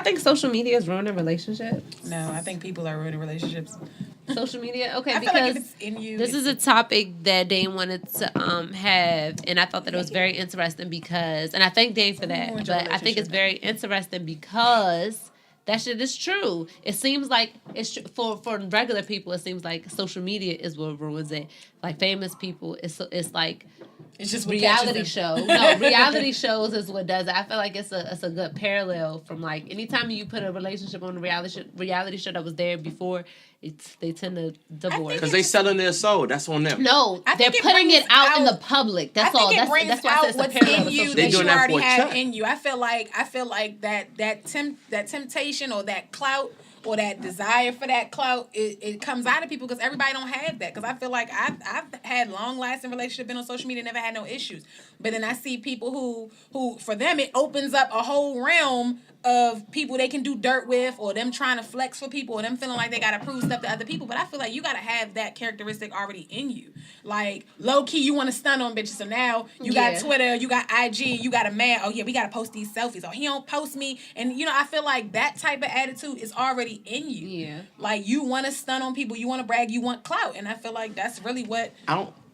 think social media is ruining relationships? No, I think people are ruining relationships. Social media, okay, I feel because like if it's in you, this is a topic that Dane wanted to have, and I thought that it was very interesting because, and I thank Dane for that, but I think it's very interesting because that shit is true. It seems like it's for regular people. It seems like social media is what ruins it. Like famous people, it's like. It's just reality show. No, reality shows is what does it. I feel like it's a good parallel from like anytime you put a relationship on a reality show that was there before, they tend to divorce because they selling their soul. That's on them. No, they're putting it out in the public. That's all. That's why I said it's a parallel. In you that you already have in you. I feel like that temptation or that clout or that desire for that clout, it comes out of people because everybody don't have that. Because I feel like I've had long lasting relationship, been on social media, never had no issues. But then I see people who for them it opens up a whole realm of people they can do dirt with, or them trying to flex for people, or them feeling like they gotta prove stuff to other people. But I feel like you gotta have that characteristic already in you. Like low key, you want to stun on bitches. So now you got Twitter, you got IG, you got a man. Oh yeah, we gotta post these selfies. Oh, he don't post me, and I feel like that type of attitude is already in you. Yeah, like you want to stun on people, you want to brag, you want clout, and I feel like that's really what.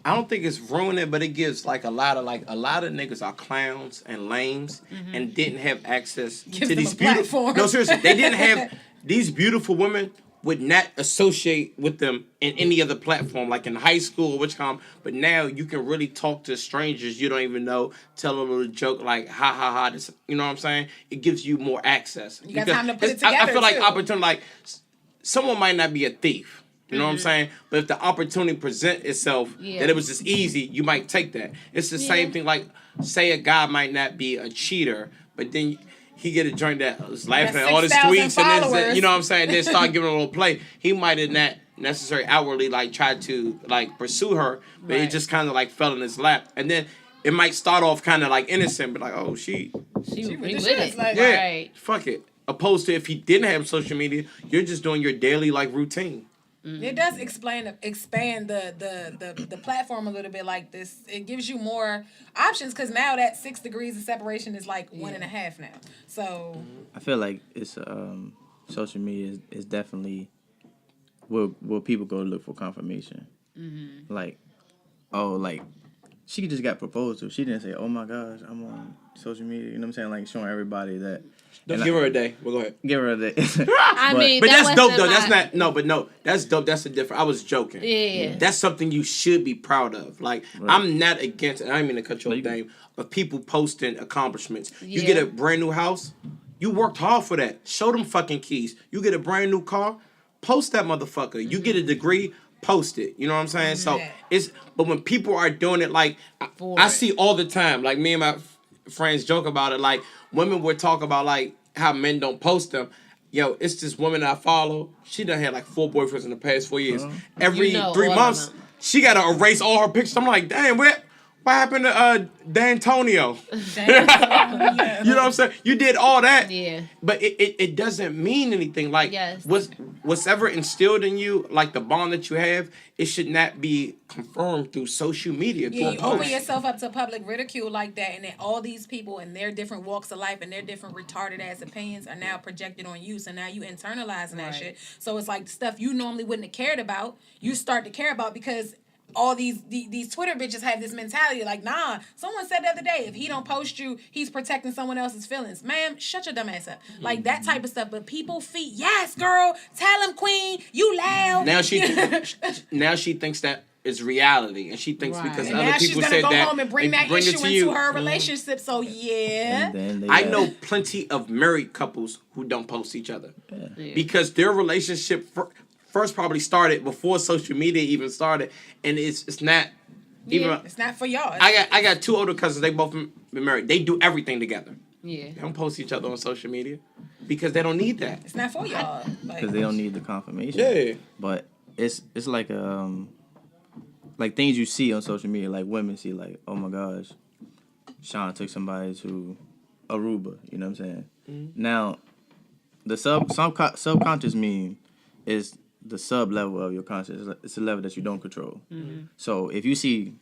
I don't think it's ruining, but it gives like a lot of niggas are clowns and lames and didn't have access to these beautiful. No, seriously, they didn't have these beautiful women would not associate with them in any other platform, like in high school or which com. But now you can really talk to strangers you don't even know, tell a little joke like ha ha ha. This, you know what I'm saying? It gives you more access. You got time to put it together. I feel like opportunity, like someone might not be a thief. You know what I'm saying? But if the opportunity present itself that it was just easy, you might take that. It's the same thing. Like, say a guy might not be a cheater, but then he get a joint that was laughing at all his tweets and then, you know what I'm saying? Then start giving a little play. He might have not necessarily outwardly like tried to like pursue her, but it just kind of like fell in his lap. And then it might start off kind of like innocent, but like, oh, she with it. Like, right. Fuck it. Opposed to if he didn't have social media, you're just doing your daily like routine. Mm-hmm. It does expand the platform a little bit like this. It gives you more options because now that 6 degrees of separation is like 1.5 now. So I feel like it's social media is definitely where people go to look for confirmation. Mm-hmm. Like she just got proposed to. She didn't say, "Oh my gosh, I'm on social media." You know what I'm saying? Like showing everybody that. Don't give her a day. Well, go ahead. Give her a day. but that's dope though. That's not that's dope. That's a different. I was joking. Yeah. That's something you should be proud of. Like I'm not against. And I didn't mean to cut you off, Dame. Of people posting accomplishments. You get a brand new house. You worked hard for that. Show them fucking keys. You get a brand new car. Post that motherfucker. Mm-hmm. You get a degree. Post it. You know what I'm saying? So but when people are doing it, like I see all the time. Like me and my friends joke about it. Like women would talk about like how men don't post them. Yo, it's this woman I follow. She done had like 4 boyfriends in the past 4 years. Every 3 months, she got to erase all her pictures. I'm like, damn, what happened to D'Antonio? You know what I'm saying? You did all that. Yeah. But it doesn't mean anything. Like, what's ever instilled in you, like the bond that you have, it should not be confirmed through social media. Yeah, you open yourself up to public ridicule like that, and then all these people and their different walks of life and their different retarded ass opinions are now projected on you. So now you internalizing that shit. So it's like stuff you normally wouldn't have cared about, you start to care about because all these Twitter bitches have this mentality like, nah, someone said the other day, if he don't post you, he's protecting someone else's feelings. Ma'am, shut your dumb ass up. Like that type of stuff. But people feed, yes, girl, tell him, queen, you loud. Now she thinks that is reality, and she thinks because and other people said that, she's gonna go home and bring that issue into her relationship. So I know plenty of married couples who don't post each other because their relationship first probably started before social media even started, and it's not even. It's not for y'all. I got 2 older cousins. They both been married. They do everything together. Yeah, they don't post each other on social media because they don't need that. It's not for y'all because they don't need the confirmation. Yeah, but it's like like things you see on social media, like women see, like, oh my gosh, Sean took somebody to Aruba. You know what I'm saying? Mm-hmm. Now, the subconscious mean is the sub level of your consciousness. It's a level that you don't control. Mm-hmm. So if you see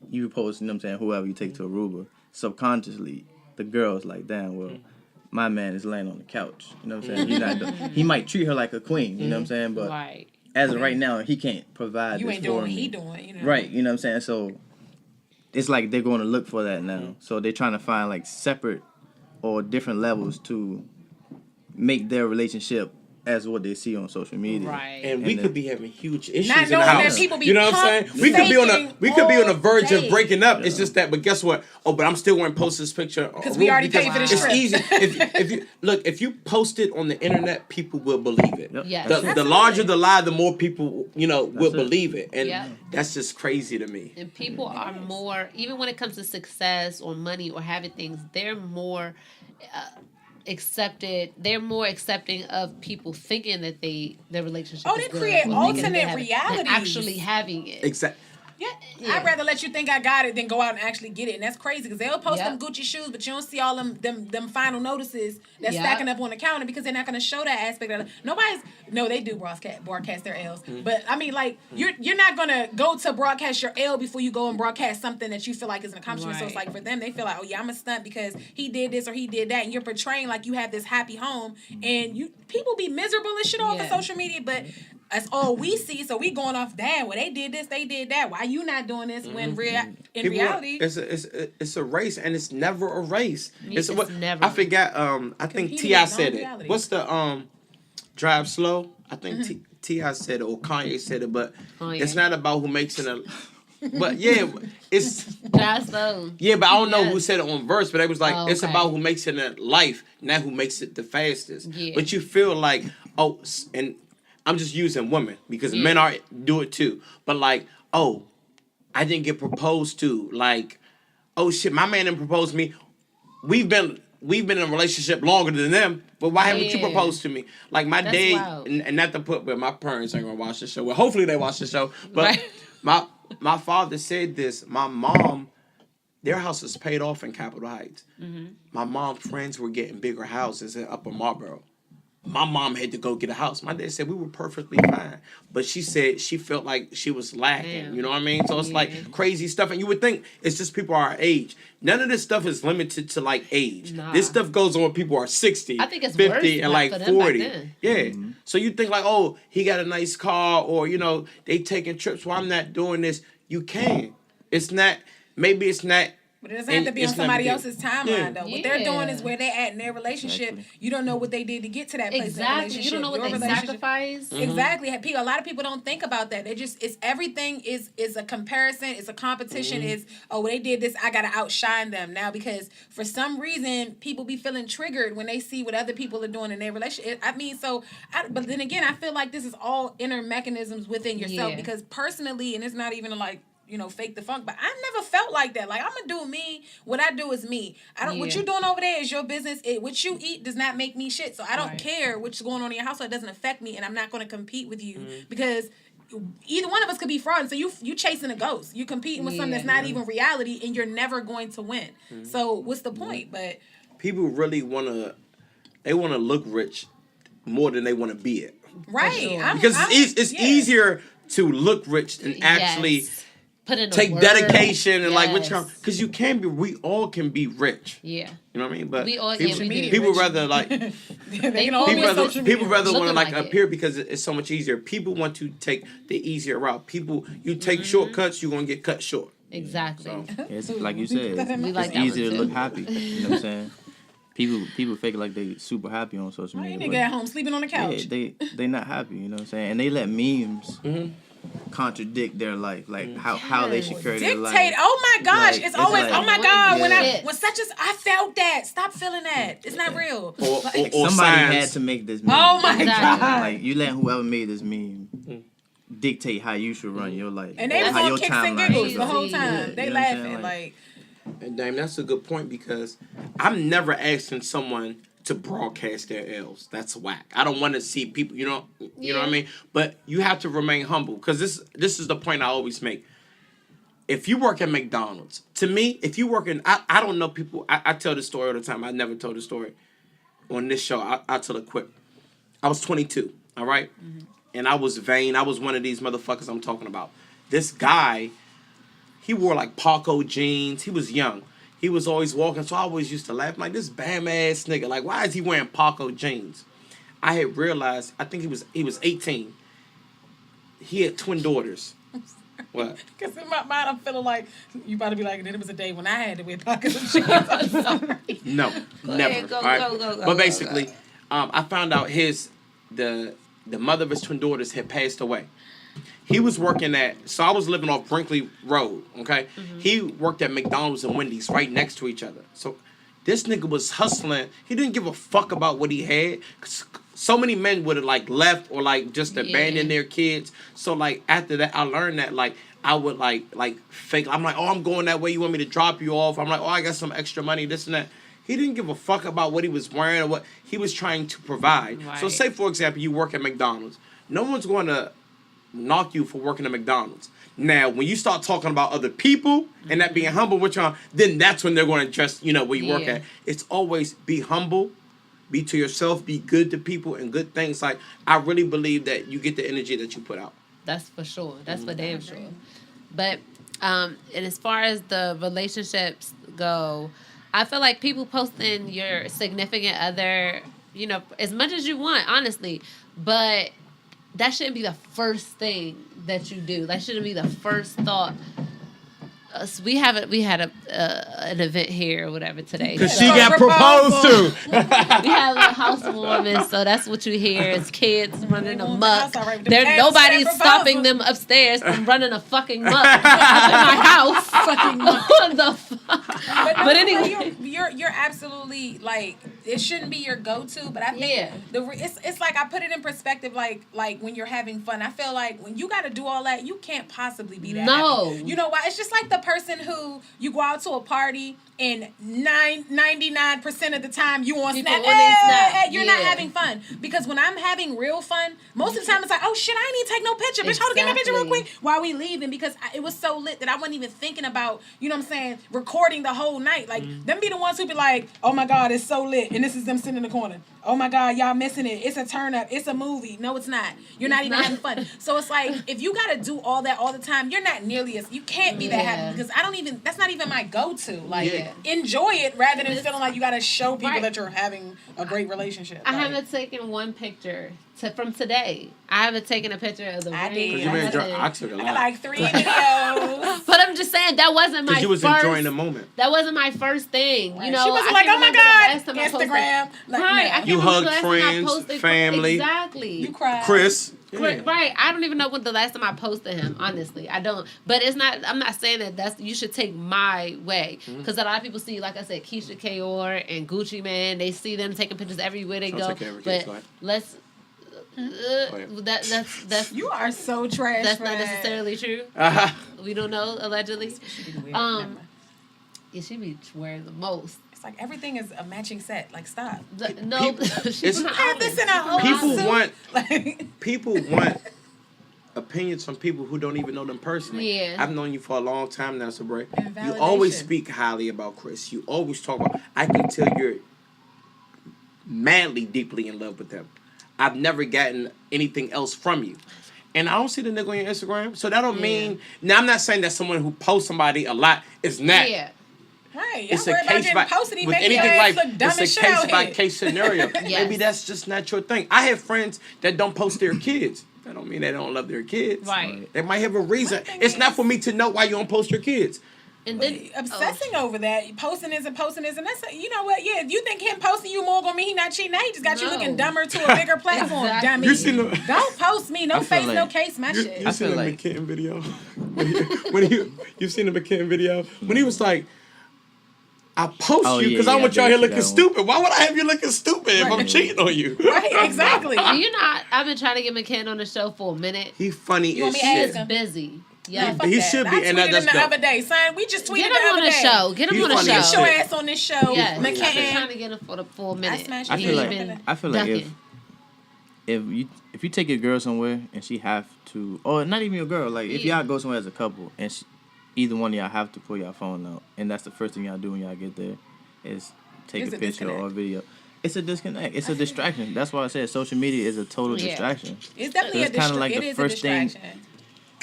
you post, you know what I'm saying, whoever you take to Aruba, subconsciously the girl's like, damn, well, my man is laying on the couch. You know what I'm saying? He's not. He might treat her like a queen. You know what I'm saying? But as of right now, he can't provide. You ain't this doing for what me. he doing. You know. Right. You know what I'm saying? So it's like they're going to look for that now. So they're trying to find like separate or different levels to make their relationship as what they see on social media. Right. And we could be having huge issues not in the knowing house. that people be You know what I'm saying? We could be on the verge of breaking up. It's just that, but guess what? Oh, but I'm still going to post this picture because we already paid for the script. It's easy. if you post it on the internet, people will believe it. Yep. Yes. The larger the lie, the more people will believe it, and that's just crazy to me. And people are more, even when it comes to success or money or having things, they're more they're more accepting of people thinking that their relationship is they good, create or alternate realities. actually having it. Exactly. Yeah. I'd rather let you think I got it than go out and actually get it. And that's crazy because they'll post them Gucci shoes, but you don't see all them final notices that's stacking up on the counter because they're not going to show that aspect of it. They do broadcast their L's. But I mean, like, you're not going to go to broadcast your L before you go and broadcast something that you feel like is an accomplishment. Right. So it's like for them, they feel like, oh yeah, I'm a stunt because he did this or he did that. And you're portraying like you have this happy home. And people be miserable and shit off of social media, but that's all we see, so we going off, damn, well, they did this, they did that. Why you not doing this when in reality... It's a race, and it's never a race. It's never. I forgot, I think T.I. said it. What's the Drive Slow? I think T.I. said it, or Kanye said it, but it's not about who makes it But yeah, it's... Drive Slow. Yeah, but I don't know who said it on verse, but it was like, it's about who makes it in life, not who makes it the fastest. Yeah. But you feel like, and... I'm just using women because men do it too. But like, I didn't get proposed to. Like, oh shit, my man didn't propose to me. We've been in a relationship longer than them, but why haven't you proposed to me? Like my dad, and not to put, but my parents ain't gonna watch the show. Well, hopefully they watch the show. But my father said this. My mom, their house is paid off in Capitol Heights. Mm-hmm. My mom's friends were getting bigger houses in Upper Marlboro. My mom had to go get a house. My dad said we were perfectly fine. But she said she felt like she was lacking. Damn. You know what I mean? So it's like crazy stuff. And you would think it's just people our age. None of this stuff is limited to like age. Nah. This stuff goes on when people are 60, I think it's 50, and like 40. Yeah. Mm-hmm. So you think like, oh, he got a nice car or, they taking trips. Well, I'm not doing this. You can. It's not, maybe it's not. But it doesn't have to be on somebody else's timeline, though. What they're doing is where they're at in their relationship. Exactly. You don't know what they did to get to that place in the relationship. You don't know what they sacrificed. Mm-hmm. Exactly. A lot of people don't think about that. It's everything is a comparison. It's a competition. Mm-hmm. It's, they did this, I got to outshine them now because for some reason, people be feeling triggered when they see what other people are doing in their relationship. But then again, I feel like this is all inner mechanisms within yourself because personally, and it's not even like, fake the funk, but I never felt like that. Like, I'm gonna do me. What I do is me. What you doing over there is your business. What you eat does not make me shit. So I don't care what's going on in your household. It doesn't affect me, and I'm not gonna compete with you because either one of us could be fraud. So you chasing a ghost. You competing with something that's not even reality, and you're never going to win. So what's the point? But people really wanna look rich more than they want to be it. Right. Sure. Because it's easier to look rich than actually. Take dedication and like because we all can be rich. Yeah. You know what I mean? But people rather like people rather want to like appear because it's so much easier. People want to take the easier route. You take shortcuts, you're gonna get cut short. Exactly. So. It's like you said, it's easier to look happy. You know what I'm saying? People fake like they super happy on social media. Nigga at home sleeping on the couch. Yeah, they not happy. You know what I'm saying? And they let memes. Mm-hmm. Contradict their life, like how they should carry their life. Dictate. Oh my gosh, it's always oh my god. When such as I felt that. Stop feeling that. It's not real. Or somebody had to make this meme. Oh my god. Like you let whoever made this meme dictate how you should run your life. And they was on kicks and giggles the whole time. They laughing like. And damn, that's a good point because I'm never asking someone to broadcast their L's. That's whack. I don't want to see people, you know what I mean? But you have to remain humble because this is the point I always make. If you work at McDonald's, to me, if you work in, I don't know people, I tell this story all the time. I never told the story on this show. I'll tell it quick. I was 22, all right? Mm-hmm. And I was vain. I was one of these motherfuckers I'm talking about. This guy, he wore like Paco jeans. He was young. he was always walking, so I always used to laugh. I'm like, this bam ass nigga, like, why is he wearing Paco jeans? I had realized, I think he was 18. He had twin daughters. What? Because in my mind, I'm feeling like you about to be like, and then it was a day when I had to wear pockets of jeans. I'm sorry. No, never. Go, all right? go. But basically, I found out the mother of his twin daughters had passed away. He was working so I was living off Brinkley Road, okay? Mm-hmm. He worked at McDonald's and Wendy's right next to each other. So this nigga was hustling. He didn't give a fuck about what he had. So many men would have, like, left or, like, just abandoned their kids. So, like, after that, I learned that, like, I would, like fake. I'm like, oh, I'm going that way. You want me to drop you off? I'm like, oh, I got some extra money, this and that. He didn't give a fuck about what he was wearing or what he was trying to provide. Right. So, say, for example, you work at McDonald's. No one's going to knock you for working at McDonald's. Now, when you start talking about other people and that being humble with y'all, then that's when they're going to address, where you work at. It's always be humble, be to yourself, be good to people and good things. Like, I really believe that you get the energy that you put out. That's for sure. That's for damn sure. But, and as far as the relationships go, I feel like people posting your significant other, as much as you want, honestly, but that shouldn't be the first thing that you do. That shouldn't be the first thought. We had an event here or whatever today. Because she got proposed to. We had a little housewarming, so that's what you hear is kids running amok. Nobody's stopping them upstairs from running a fucking muck out of my house. Fucking muck. What the fuck? But anyway, you're absolutely, like, it shouldn't be your go-to, but I think it's like I put it in perspective, like when you're having fun. I feel like when you got to do all that, you can't possibly be that happy. You know why? It's just like the person who you go out to a party and 99% of the time you on Snap, you're not having fun. Because when I'm having real fun, most of the time it's like, oh shit, I ain't need to take no picture. Bitch, hold on, give me a picture real quick while we leaving, because it was so lit that I wasn't even thinking about, recording the whole night. Like, them be the ones who be like, oh my God, it's so lit. And this is them sitting in the corner. Oh my God, y'all missing it. It's a turn up. It's a movie. No, it's not. You're not even having fun. So it's like, if you got to do all that all the time, you're not nearly you can't be that happy, because that's not even my go-to. Like, enjoy it rather than feeling like you got to show people that you're having a great relationship. I haven't taken one picture from today. I haven't taken a picture of the ring. I took a lot. I got like 3 videos. But I'm just saying, that wasn't my first. You was enjoying the moment. That wasn't my first thing. Right. She was like, oh my God, Instagram. Right. You hugged friends, family. Exactly. You cried. Chris. Yeah. Right. I don't even know when the last time I posted him, honestly. I don't. But it's not, I'm not saying that you should take my way. Because a lot of people see, like I said, Keisha Kaur and Gucci Mane. They see them taking pictures everywhere they go. But let's... that's you are so trash. That's not necessarily true. We don't know, allegedly. Yeah, she be wearing the most. It's like everything is a matching set. Like, stop. She's not this in a whole people want opinions from people who don't even know them personally. Yeah. I've known you for a long time now, Sabrae. You always speak highly about Chris. You always talk about. I can tell you're madly, deeply in love with him. I've never gotten anything else from you. And I don't see the nigga on your Instagram. So that don't mean... Now, I'm not saying that someone who posts somebody a lot is not... Yeah. Right. It's a case by... With anything like... It's a case-by-case scenario. Maybe that's just not your thing. I have friends that don't post their kids. That don't mean they don't love their kids. Right. They might have a reason. It's not for me to know why you don't post your kids. And then obsessing over that, posting this and that's you know what? Yeah, you think him posting you more gonna mean he not cheating? Now he just got you looking dumber to a bigger platform, dummy. Don't post me, no face, no case, my shit. You seen the McKinnon video? You seen the McKinnon video when he was like, I post you because I want y'all here looking stupid. Why would I have you looking stupid if I'm cheating on you? Right, exactly. I've been trying to get McKinnon on the show for a minute. He funny as shit. He's busy. Yeah, he should be. And that's the other day, son. We just tweeted Get him on the show. Get him on the show. Get your ass on this show. Yes. McKinnon. I've been trying to get him for the full minute. I feel like if you take your girl somewhere and she have to, or not even your girl, like if y'all go somewhere as a couple and either one of y'all have to pull y'all phone out, and that's the first thing y'all do when y'all get there is take a picture or a video. It's a disconnect. It's a distraction. That's why I said social media is a total distraction. It's definitely a distraction. Like the first thing.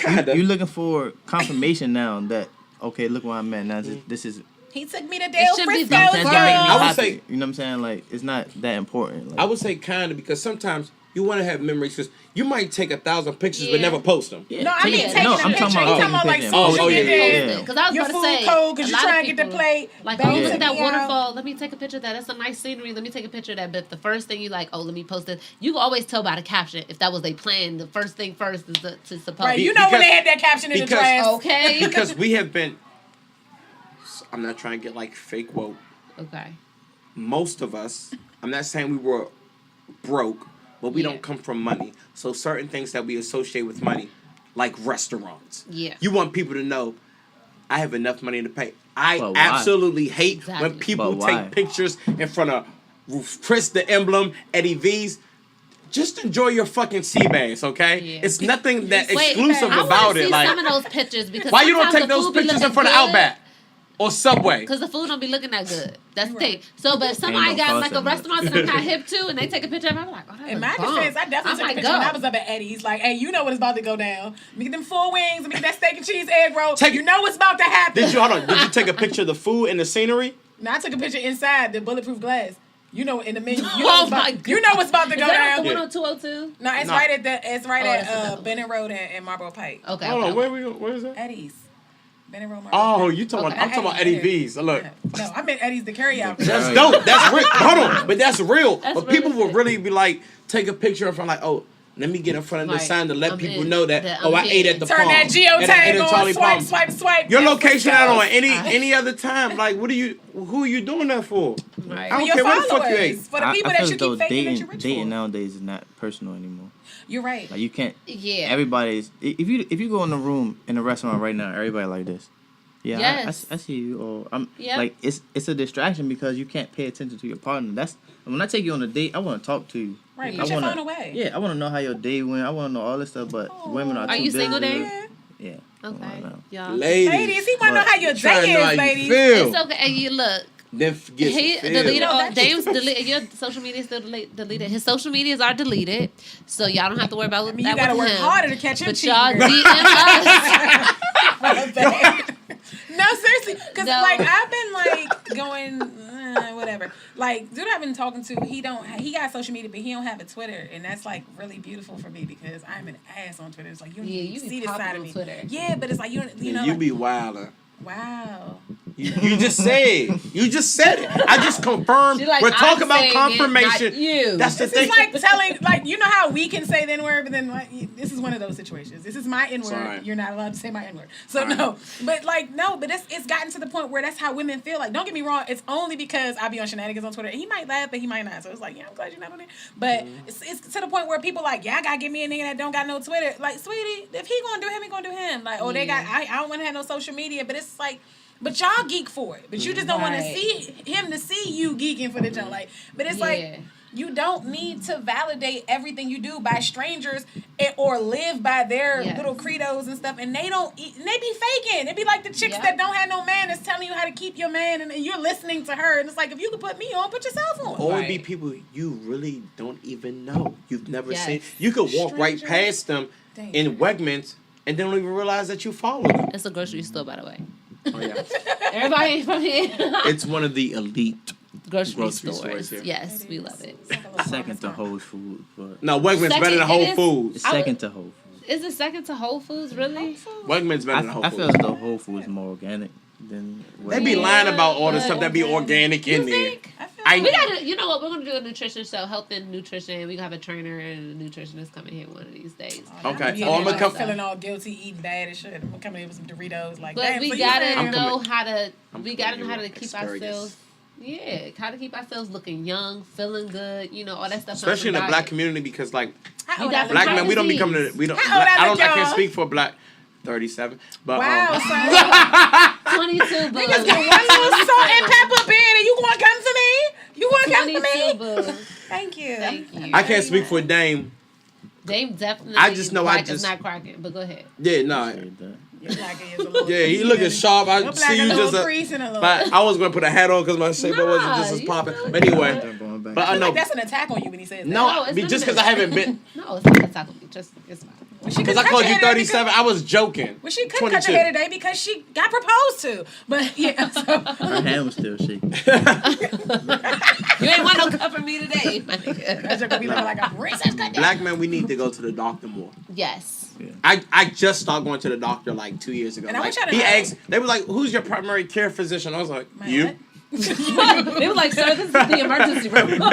You're looking for confirmation now that, okay, look where I'm at now. This is He took me to Dale Frisco's. That's gonna make me I would happy. say, you know what I'm saying? Like, it's not that important. Like, I would say kind of, because sometimes you want to have memories, because you might take 1,000 pictures but never post them. yeah, No, I mean taking a picture. I'm talking about like taking social pictures. media. Because I was Your about food to say, cold because a you're lot trying of to get the people, plate. Like, Bang, oh, look took at that me out. waterfall. Let me take a picture of that. That's a nice scenery. Let me take a picture of that. But the first thing you like, oh, let me post it. You can always tell by the caption if that was their plan. The first thing first is to suppose. Right, you know when they had that caption in the trash. Okay. Because we have been, I'm not trying to get like fake woke. Okay. Most of us, I'm not saying we were broke, but we don't come from money. So certain things that we associate with money, like restaurants. Yeah. You want people to know, I have enough money to pay. I But why? absolutely hate when people But why? take pictures in front of Chris the Emblem, Eddie V's. Just enjoy your fucking sea bass, okay? Yeah. It's nothing that Wait, exclusive I about wanna it. see Like, some of those pictures because why you don't sometimes take the those food be pictures in looking front of good. Outback or Subway? Because the food don't be looking that good. That's the thing. Right. So, but if somebody Ain't got gonna like cost a that much. restaurant that I'm kind of hip to, and they take a picture of it, I'm like, oh, that In my looks bomb. defense, I definitely took a might picture go. when I was up at Eddie's. Like, hey, you know what is about to go down. Let me get them 4 wings. Let me get that steak and cheese egg roll. You know what's about to happen. Did you take a picture of the food and the scenery? No, I took a picture inside the bulletproof glass. You know, in the menu. You know, Oh what's about, my God. you know what's about to Is go that down. the one on 202? No, it's No. right at the. It's right that's at another Bennett Road and Marlboro Pike. Okay. Hold okay. on, where is that? Eddie's. Bennett Road. Marlboro Oh, Pike. you talking Okay. about? I'm talking about Eddie V's. Look, No, I meant Eddie's the carryout. that's dope. That's real. Hold on, but that's real. That's But people really will really be like, take a picture in front, like, oh, let me get in front of the Right. sign to let I'm people in. know that, That oh, I'm I ate in. at the Turn Palm. that geotag At a on. Charlie Swipe, Palm. swipe, swipe. Your That's location what's out on up. any other time. Like, who are you doing that for? Right. I don't your care what the fuck you followers. ate. For the I people feel that as you though keep faking that you're rich dating for. nowadays is not personal anymore. You're right. Like, you can't. Yeah. Everybody's. If you go in the room in a restaurant right now, everybody like this. Yeah, Yes. I see you. Or I'm Yep. like it's a distraction because you can't pay attention to your partner. That's when I take you on a date. I want to talk to you. Right. I Put your wanna- phone away. Yeah, I want to know how your day went. I want to know all this stuff. But women are. Are too you busy single, to- Dave? Yeah. Yeah. Okay. Ladies, Yeah. Ladies, he want to know But how your trying to day know how is, you ladies. feel. It's okay. And you look. Then forget He to feel. deleted all. that's- Dame's deleted. Your social media is still deleted. His social medias are deleted, so y'all don't have to worry about I mean, that you gotta with work him. harder to catch him But cheating. y'all girl. DM us. No, seriously, because No. like I've been like going whatever. Like dude, I've been talking to. He got social media, but he don't have a Twitter, and that's like really beautiful for me because I'm an ass on Twitter. It's like you don't Yeah, even you be see this popping side of on me. Twitter. Yeah, but it's like you know. You like, be wilder. wow. You just said. You just said it. I just confirmed. She like, We're talking I'm about saying it, confirmation. not you. That's the This thing. is like telling, like, you know how we can say the N-word, but then like, this is one of those situations. This is my N-word. Sorry. You're not allowed to say my N-word. So no, but it's gotten to the point where that's how women feel. Like, don't get me wrong, it's only because I be on shenanigans on Twitter. And he might laugh, but he might not. So it's like, yeah, I'm glad you're not on there. But it's to the point where people like, yeah, I gotta give me a nigga that don't got no Twitter. Like, sweetie, if he gonna do him, he gonna do him. Like, oh, they got, I don't want to have no social media, but it's like. But y'all geek for it. But you just don't want to Right. see him to see you geeking for the junk. Like, but it's like you don't need to validate everything you do by strangers or live by their little credos and stuff. And they don't. And they be faking. It be like the chicks that don't have no man that's telling you how to keep your man, and you're listening to her. And it's like if you could put me on, put yourself on. Or it be people you really don't even know. You've never seen. You could walk right Strangers. past them in Wegmans and don't even realize that you follow them. It's a grocery store, by the way. Oh yeah. Everybody from here. It's one of the elite grocery stores stores. here. Yes, we love it. Second to Whole Foods, but No, Wegmans better than Whole Foods. it's second to Whole Foods. Is it second to Whole Foods, really? Wegmans better than Whole I Foods. feel as though Whole Foods is more organic than. They be lying about all the stuff that be organic in there. Think? We gotta, you know what? We're gonna do a nutrition show, health and nutrition. We gonna have a trainer and a nutritionist coming here one of these days. Okay. Yeah, I'm gonna come. feeling all guilty, eating bad and shit. I'm coming in with some Doritos, like. But damn, we so you gotta saying- know how to. I'm We gotta coming know how to here with keep asparagus. ourselves. Yeah, how to keep ourselves looking young, feeling good. You know, all that stuff. Especially in the comes from black diet. community, because like How old got I the black look, men, we don't be disease. coming to. We don't. How old I look, I can't y'all? speak for black. 37. But Wow, son. 22, boo. Niggas get one little salt and pepper beard and you want to come to me? You want to come to 22, me? boo. Thank you. Thank you. I can't speak for Dame. Dame definitely. I just know I black is just- not cracking. But go ahead. Yeah, no. Your black is a little Yeah, he looking sharp. I Your black see you a little just. crease and a little. But I was gonna put a hat on because my shape wasn't just as you popping. know But anyway, back. But I know that's an attack on you when he says that. No, it's just because I haven't been. No, it's not an attack on you. Just it's fine. Because I called you 37, I was joking. Well, she couldn't cut her hair today because she got proposed to. But yeah, so. Her hand was still shaking. You ain't want no cut from me today, my nigga. That's gonna be looking like a princess cut. Black men, we need to go to the doctor more. Yes. Yeah. I just started going to the doctor like 2 years ago. And I like, wish I'd he have- asked, they were like, "Who's your primary care physician?" I was like, My "You." what? They were like, "Sir, this is the emergency room." But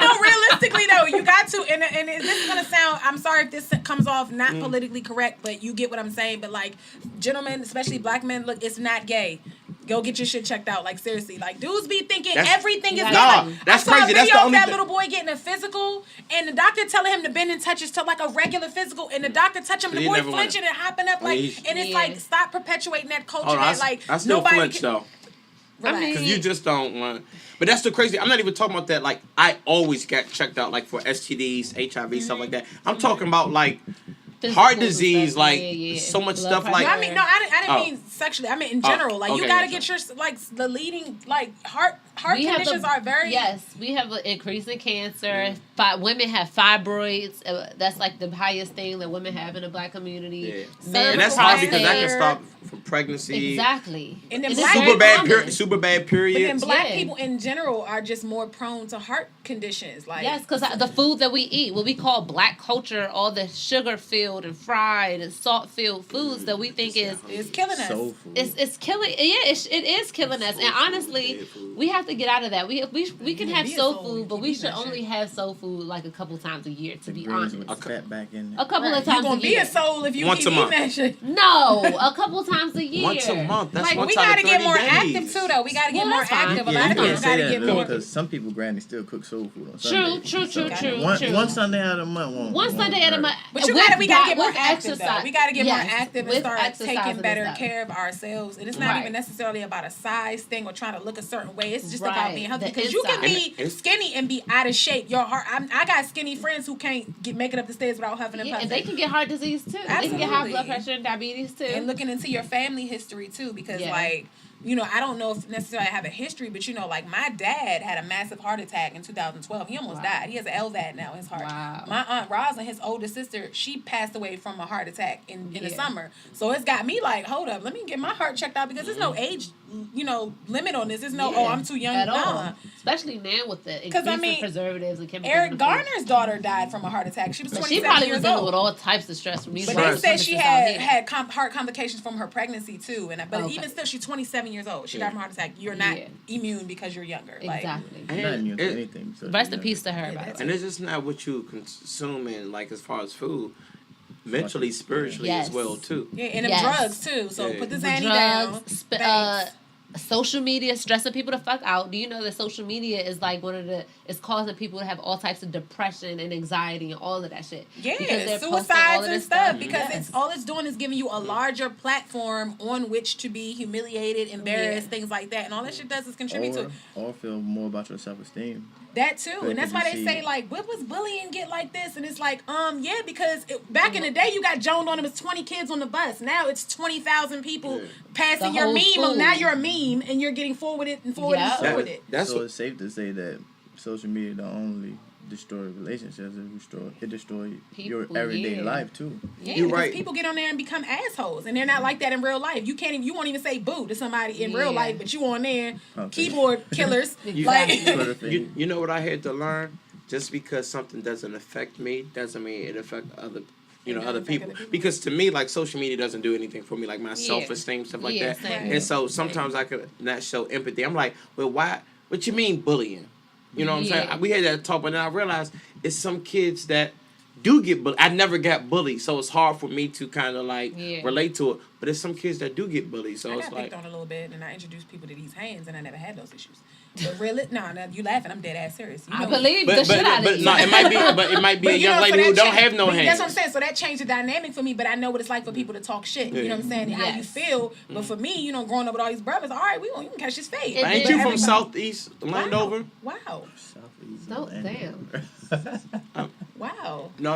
no, realistically though, you got to, and this is gonna sound. I'm sorry if this comes off not politically correct, but you get what I'm saying. But like, gentlemen, especially black men, look, it's not gay. Go get your shit checked out. Like seriously, like dudes be thinking everything is gay. Nah, Like, that's I saw crazy. a That's video the of only that thing. little boy getting a physical, and the doctor telling him to bend and touch his toe like a regular physical, and the doctor touching him, and the He boy never wanted- flinching and hopping up like, and it's like stop perpetuating that culture Hold on, that like I still nobody flinch can. though. Relax. I mean, Because you just don't want. But that's the crazy. I'm not even talking about that. Like, I always get checked out, like, for STDs, HIV, stuff like that. I'm talking about, like, heart disease, stuff. like, Yeah. so much Blood stuff, pressure. like. No, I mean, no, I didn't mean sexually. I mean in general. Like, you okay, gotta yeah, get your, like, the leading, like, heart We have conditions are very... Yes, we have an increase in cancer. Women have fibroids. That's like the highest thing that women have in the black community. Yeah. Men And that's hard because that prostate. can stop from pregnancy. Exactly. And then it's black- very Super bad, common. super bad But period. then black Yeah. people in general are just more prone to heart conditions. Like Yes, because the food that we eat, what we call black culture, all the sugar-filled and fried and salt-filled foods that we think is it's killing us. Soul food. it's killing. Yeah, it is killing us. And honestly, we have to get out of that. We can have be a soul soul. food, but You we need should that only shit. have soul food like a couple times a year. To The be greens honest, with the fat back in a couple of You're times gonna a be year. a soul if you Once keep a eating month. that shit. No, a couple times a year. Once a month. That's Like once we out gotta of get 30 more days. active too, though. We gotta get Well, more that's fine. active. A Yeah, lot you of people can't say gotta that get though, more. because some people granny still cook soul food on True, Sunday. true, So, true. One Sunday out of the month won't. One Sunday at a month. But we gotta get more with active though. We gotta get more Yes, active and with start exercise taking and better stuff. care of ourselves. And it's not Right. even necessarily about a size thing or trying to look a certain way. It's just about Right. being healthy. The Because you can inside. be skinny and be out of shape. Your heart. I got skinny friends who can't make it up the stairs without huffing and Yeah, puffing. and they can get heart disease too. They can get high Absolutely. blood pressure and diabetes too. And looking into your family history too, because Yeah. like, you know, I don't know if necessarily I have a history, but you know, like my dad had a massive heart attack in 2012. He almost died. He has an LVAD now in his heart. Wow. My aunt Roz and his older sister, she passed away from a heart attack in the Yeah. summer. So it's got me like, hold up, let me get my heart checked out because there's no age, you know, limit on this. There's no, oh, I'm too young. at Nah. all. Especially now with the increase I mean, in preservatives and chemicals. Eric in the food. Garner's daughter died from a heart attack. She was But 27 she probably was years dealing old. with all types of stress from these. But Right. they said she chemicals out had here. heart complications from her pregnancy too, but Okay. even still, she's 27 years old. She died from a heart attack. You're not Yeah. immune because you're younger. Exactly. And Not immune to it- anything. So Rest in yeah. peace to her. By the that's way. And it's just not what you consuming, like, as far as food. Mentally, spiritually Yes. as well, too. Yeah, and them Yes. drugs too. So Yeah. put this The Annie down. drugs, Thanks. social media stressing people the fuck out. Do you know that social media is like it's causing people to have all types of depression and anxiety and all of that shit? Because Yeah, they're posting all suicides of and this stuff. Because Yes. it's all it's doing is giving you a larger platform on which to be humiliated, embarrassed, Yeah. things like that. And all that shit does is contribute to Or feel more about your self-esteem. that too. But And that's can why you they see- say like, what was bullying get like this? And it's like, yeah, because back in the day you got joned on them as 20 kids on the bus. Now it's 20,000 people passing The your whole meme. school. Now you're a meme and you're getting forwarded and forwarded Yeah. and forwarded. That's So what, it's safe to say that social media don't only destroy relationships, it destroy your People, everyday yeah. life too. Yeah, You're because right. people get on there and become assholes, and they're not like that in real life. You can't even, you won't even say boo to somebody in real Yeah. life, but you on there, Okay. keyboard killers. Exactly. Like, Twitter thing. you know what I had to learn? Just because something doesn't affect me doesn't mean it affect other other people. Because to me, like, social media doesn't do anything for me, like my self-esteem, stuff like Yeah, that. same. And so sometimes I could not show empathy. I'm like, well, why? What you mean bullying? You know what I'm Yeah. saying? We had that talk, but then I realized it's some kids that do get bullied. I never got bullied, so it's hard for me to kind of like relate to it. But it's some kids that do get bullied, so I it's got like. picked on a little bit, and I introduced people to these hands, and I never had those issues. But really, no, you laughing? I'm dead ass serious. You I know, believe But the shit out of but you. no, it might be a But, you young know, lady so who that don't change- have no but hands. That's what I'm saying. So that changed the dynamic for me. But I know what it's like for people to talk shit. You know what I'm saying? How you Yes. feel. But for me, you know, growing up with all these brothers, all right, you can catch his fate. It Ain't did. you from Everybody- Southeast Landover? Wow. Southeast No, Atlanta. Wow. No,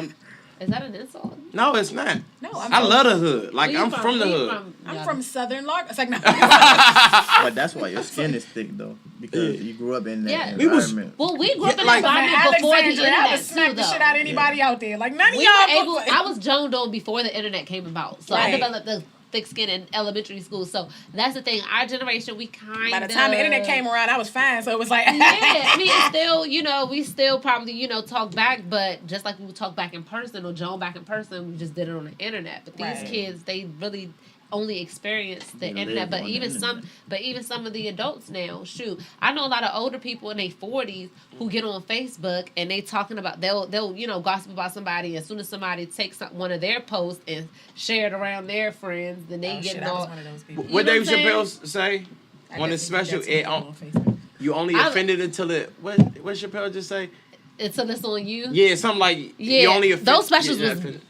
Is that an insult? no, it's not. No, I love the hood. Like, Where you I'm from the Where you hood. I'm from Southern Largo. It's like, no. But that's why your skin is thick though. because you grew up in that environment. We grew up in that environment before the internet. I would smack the shit out of anybody out there. Like none of y'all. I was joned on before the internet came about, so I developed the thick skin in elementary school. So that's the thing. Our generation, we kind of. By the time the internet came around, I was fine. So it was like. Yeah, I mean, it's still, we still probably, talk back, but just like we would talk back in person or Joan back in person, we just did it on the internet. But these kids, they really only experience the internet. But even some of the adults now, shoot, I know a lot of older people in their 40s who get on Facebook and they talking about they'll gossip about somebody. As soon as somebody takes one of their posts and share it around their friends, then they get all. One of those people. What Dave Chappelle say on his special? You only offended until it. What Chappelle just say? Until it's on you. Yeah, something like you only offended. Those specials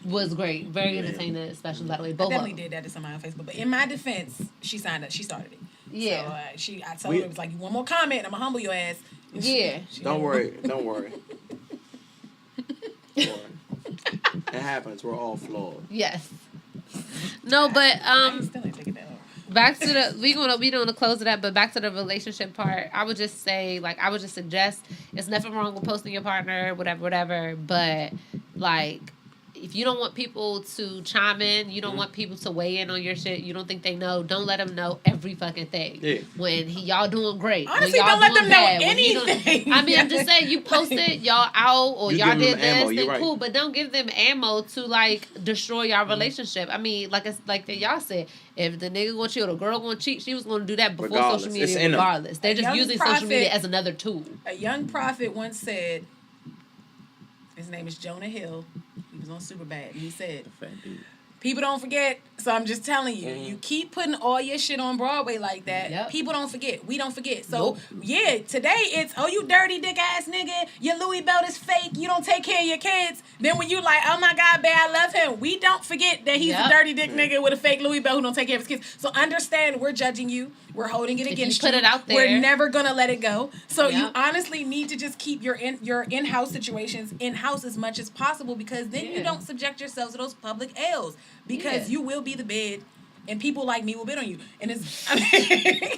was great, very entertaining specials. By the way, both I definitely did that to somebody on Facebook. But in my defense, she signed up. She started it. Yeah. So I told her, it was like, you one more comment, I'm gonna humble your ass. Yeah. Don't worry. It happens. We're all flawed. Yes. No, but still ain't taking that off. Back to the we gonna close it up, but back to the relationship part. I would just say, I would just suggest it's nothing wrong with posting your partner, whatever. But if you don't want people to chime in, you don't want people to weigh in on your shit, you don't think they know, don't let them know every fucking thing. Yeah. When y'all doing great. Honestly, don't let them know anything. I mean, I'm just saying, you posted y'all out or y'all did this, then cool, but don't give them ammo to destroy y'all relationship. I mean, y'all said, if the nigga gonna cheat or the girl gonna cheat, she was gonna do that before social media regardless. They're just using social media as another tool. A young prophet once said, his name is Jonah Hill. He was on Superbad. He said, people don't forget. So I'm just telling you, you keep putting all your shit on Broadway like that. Yep. People don't forget. We don't forget. So today it's, you dirty dick ass nigga. Your Louis belt is fake. You don't take care of your kids. Then when you like, oh my God, babe, I love him. We don't forget that he's a dirty dick nigga with a fake Louis belt who don't take care of his kids. So understand, we're judging you. We're holding it against you. Put it out there. We're never gonna let it go. So you honestly need to just keep your in-house situations in-house as much as possible, because then you don't subject yourselves to those public L's, because you will be the bid, and people like me will bid on you. And it's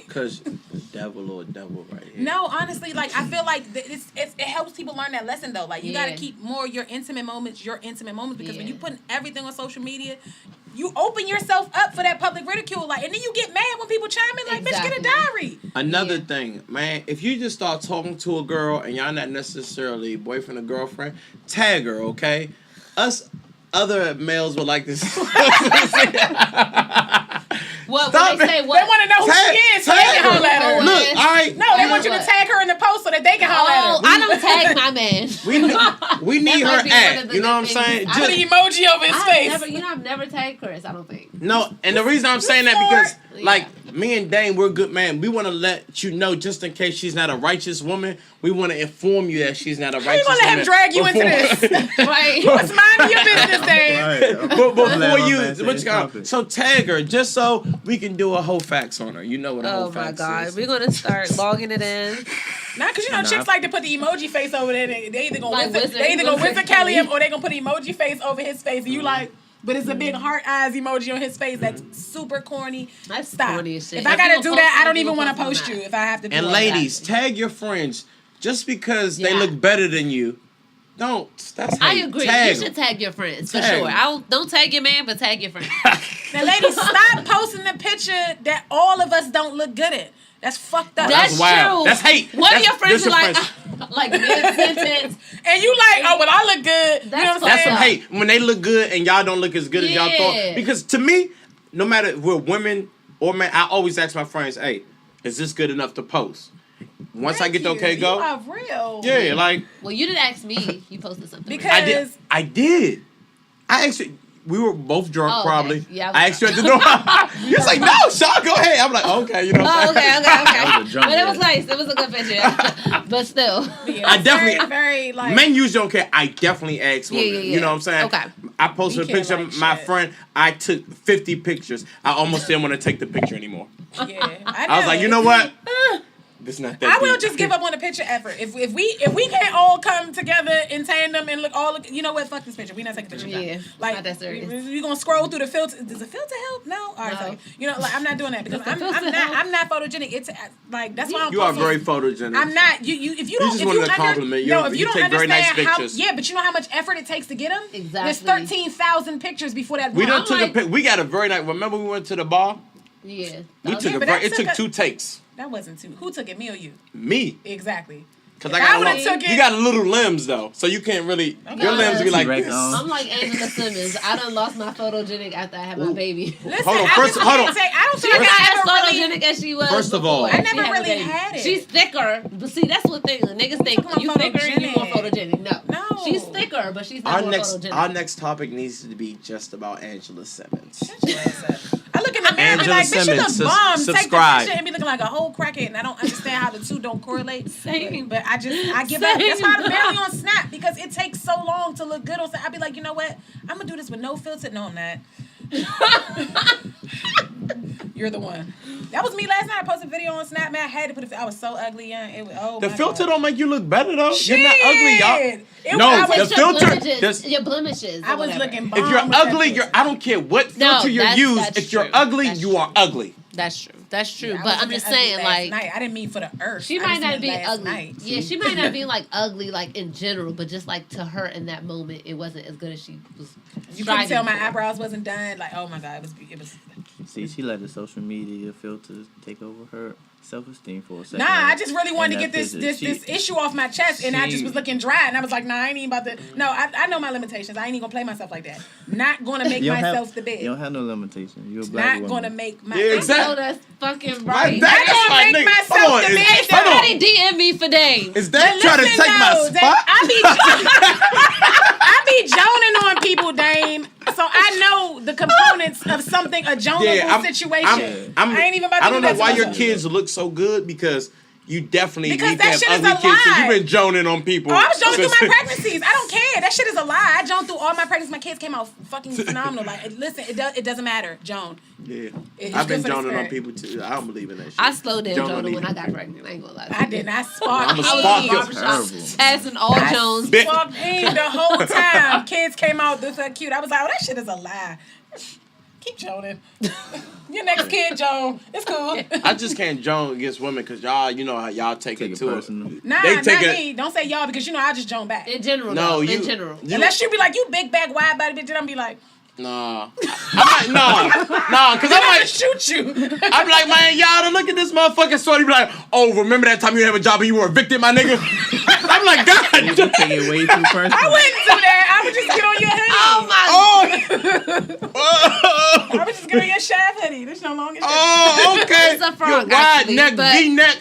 because the devil right here. No, honestly, I feel like it helps people learn that lesson though. You gotta keep more your intimate moments, because when you put everything on social media, you open yourself up for that public ridicule, and then you get mad when people chime in, bitch, get a diary. Another thing, man, if you just start talking to a girl and y'all not necessarily boyfriend or girlfriend, tag her, okay? Us other males would like this. What they say? What? They want to know who she is, so they can holler at her. Look, all right. No, they want you to tag her in the post so that they can holler at her. I don't tag my man. We need her at. You know what I'm saying? Just put an emoji over his face. I've never tagged Chris. I don't think. No, and the reason I'm saying that because me and Dane, we're good man. We want to let you know, just in case she's not a righteous woman, we want to inform you that she's not a righteous woman. How you gonna let him drag you into this? Right. What's mind your business, Dane? But before you, so tag her just so we can do a whole facts on her. You know what a whole facts is. Oh my God, we're gonna start logging it in. Not because chicks like to put the emoji face over there. They either gonna Wizard Kelly him, or they gonna put the emoji face over his face, and you but it's a big heart eyes emoji on his face. That's super corny. That's corny as shit. If I gotta do that, I don't even want to post you. If I have to do and ladies, tag your friends just because they look better than you. Don't. That's how I agree. You should tag your friends for sure. Don't tag your man, but tag your friends. Now, ladies, stop posting the picture that all of us don't look good at. That's fucked up. That's wild. True. That's hate. One of your friends are like mid-sentence. And you well, I look good. You know what I'm saying? That's some hate. When they look good and y'all don't look as good as y'all thought. Because to me, no matter if we're women or men, I always ask my friends, hey, is this good enough to post? Once I get the okay go. You are real. Yeah, Well, you didn't ask me. You posted something. Because I did. I actually. We were both drunk, probably. Okay. Yeah, I asked you at the door. You was like, no, Sean, go ahead. I'm like, okay, you know what I'm saying? Okay. But it was nice. It was a good picture. But still. Yeah, I definitely, very men usually don't care. I definitely ask women. Yeah. You know what I'm saying? Okay. I posted a picture of my friend. I took 50 pictures. I almost didn't want to take the picture anymore. Yeah. I was like, you know what? It's not that I will deep. just give up on the picture effort. If we can't all come together in tandem and look, you know what? Fuck this picture. We not taking pictures. Yeah, like not that serious. We gonna scroll through the filter. Does the filter help? No. All right, No. so, you know, like I'm not doing that because I'm not photogenic. It's like that's why I'm. You are very photogenic. I'm not. You if you don't. just If wanted you a compliment. No, if you don't take very understand nice how. pictures. Yeah, but you know how much effort it takes to get them. Exactly. There's 13,000 pictures before that. We one. done I'm took like- a pic. We got a very nice. Remember we went to the bar? Yeah. We took but that it took took a- 2 takes. That wasn't two. Who took it? Me or you? Me. Exactly. Because If I I got would've took you it- got little limbs though, so you can't really. Your limbs be like T-Rex this. arms. I'm like Angela Simmons. I done lost my photogenic after I had my baby. Listen, Hold on, I first- just hold can't on. say- I don't She's think not I as ever really. photogenic as she was. First of all- before I never she had a really baby. had it. She's thicker, but see, that's what thing niggas think. Come on, You thicker and you more photogenic. photogenic. No, No. she's thicker, but she's not more photogenic. Our next topic needs to be just about Angela Simmons. I look in the mirror and be Angela like, bitch, you look Simmons, bomb. Take the subscribe. picture and be looking like a whole crackhead, and I don't understand how the two don't correlate. Same. But I give up. Same. That's why I'm barely on Snap because it takes so long to look good on Snap. I be like, you know what? I'm gonna do this with no filter. No, I'm not. You're the one. That was me last night. I posted a video on Snap. Man, I had to put it. I was so ugly, young. It was, The my filter God. don't make you look better though. Shit. You're not ugly, y'all. It No, was- I the was- filter. Your blemishes. I or was whatever. looking bomb. If you're with that ugly, filter. I don't care what No, filter you that's- use. that's If you're true. ugly, That's you true. are ugly. That's true. That's true. I But was I'm looking just ugly saying, last like, night. I didn't mean for the earth. she I might just not meant be last ugly. night. Yeah, she might not be like ugly, like in general, but just like to her in that moment, it wasn't as good as she was. You couldn't tell my striving for. eyebrows wasn't done. Like, oh my God, it was. See, she let the social media filters take over her self-esteem for a second. Nah, I just really wanted to And get that this picture, this issue off my chest, and I just was looking dry, and I was like, nah, I ain't even about to. No, I know my limitations. I ain't even gonna play myself like that. Not gonna make You don't myself have, the bed. You don't have no limitation. You're a black Not woman. gonna make my. Yeah, exactly. No, that's fucking My right. dad- I'm gonna my make nigga. myself Hold on, the is- man. hold on. Somebody DM me for Dave. Is that trying to take my spot? I be joning on people, Dame. So I know the components of something a joneable situation. I ain't even about to I don't do know that why to your myself. kids look so good because you definitely Because need that to have shit is ugly a kids. 'Cause lie. you've been joning on people. Oh, I was joning through my pregnancies. I don't care. That shit is a lie. I joned through all my pregnancies. My kids came out fucking phenomenal. Like, listen, it doesn't matter. Joan. Yeah, It's I've been good for the joning on spirit. people too. I don't believe in that shit. I slowed down Joan Jonah don't when I need- got pregnant. I ain't gonna lie. I did not spark. I'm a I was spark in your- the barbershop Terrible. passing all Jones. Bit- Fucked in the whole time. Kids came out this cute. I was like, oh, that shit is a lie. Keep joning. Your next kid, Joan. It's cool. I just can't joan against women because y'all, you know how y'all take Take it it to personal. it. Nah, They not take it- me. Don't say y'all because you know I just joan back. In general, No, though. you. In general. you- Unless you be like, you big back wide body bitch, then I'm be like, Nah, I might, because I I'm gonna might. shoot you. I'm like, man, y'all, look at this motherfucking story. Be like, oh, remember that time you have a job and you were evicted, my nigga? I'm like, God. You take it way too personal. I wouldn't do that. I would just get on your hoodie. Oh my! Oh, I would just get on your shaft hoodie. This no longer. oh, okay. It's a frog, Your wide actually, neck, but- V-neck.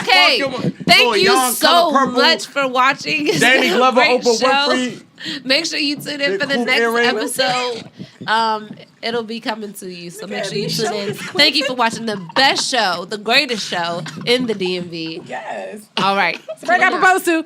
Okay, thank you so much for watching. It's Danny been a Glover, great Oprah show. Winfrey. Make sure you tune in Big for the hoop next earrings. episode. It'll be coming to you, so make sure you these tune in. shows Thank you for watching the best show, the greatest show in the DMV. Yes. All right. Break up proposed to.